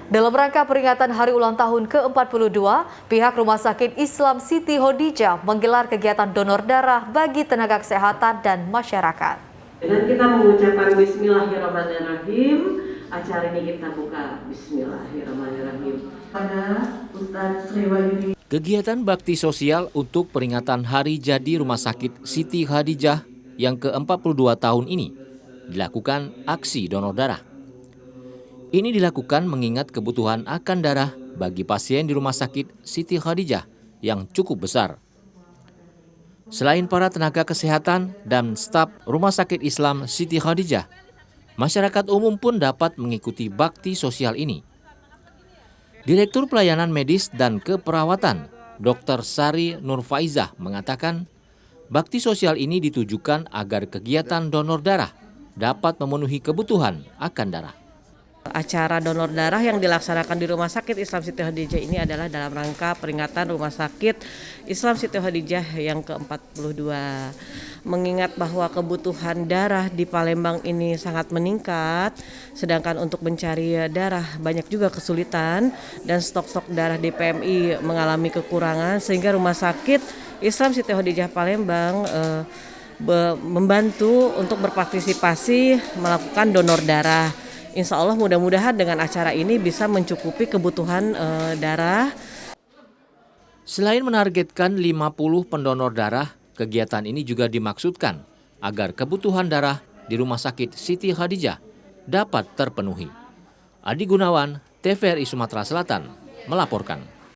Dalam rangka peringatan Hari Ulang Tahun ke-42, pihak Rumah Sakit Islam Siti Khadijah menggelar kegiatan donor darah bagi tenaga kesehatan dan masyarakat. Dengan kita mengucapkan Bismillahirrahmanirrahim, acara ini kita buka Bismillahirrahmanirrahim. Pada Ustadz Sriwayudi. Kegiatan bakti sosial untuk peringatan Hari Jadi Rumah Sakit Siti Khadijah yang ke-42 tahun ini dilakukan aksi donor darah. Ini dilakukan mengingat kebutuhan akan darah bagi pasien di Rumah Sakit Siti Khadijah yang cukup besar. Selain para tenaga kesehatan dan staf Rumah Sakit Islam Siti Khadijah, masyarakat umum pun dapat mengikuti bakti sosial ini. Direktur Pelayanan Medis dan Keperawatan, Dr. Sari Nurfaizah mengatakan, bakti sosial ini ditujukan agar kegiatan donor darah dapat memenuhi kebutuhan akan darah. Acara donor darah yang dilaksanakan di Rumah Sakit Islam Siti Khadijah ini adalah dalam rangka peringatan Rumah Sakit Islam Siti Khadijah yang ke-42. Mengingat bahwa kebutuhan darah di Palembang ini sangat meningkat, sedangkan untuk mencari darah banyak juga kesulitan dan stok-stok darah di PMI mengalami kekurangan, sehingga Rumah Sakit Islam Siti Khadijah Palembang membantu untuk berpartisipasi melakukan donor darah. Insya Allah mudah-mudahan dengan acara ini bisa mencukupi kebutuhan darah. Selain menargetkan 50 pendonor darah, kegiatan ini juga dimaksudkan agar kebutuhan darah di Rumah Sakit Siti Khadijah dapat terpenuhi. Adi Gunawan, TVRI Sumatera Selatan, melaporkan.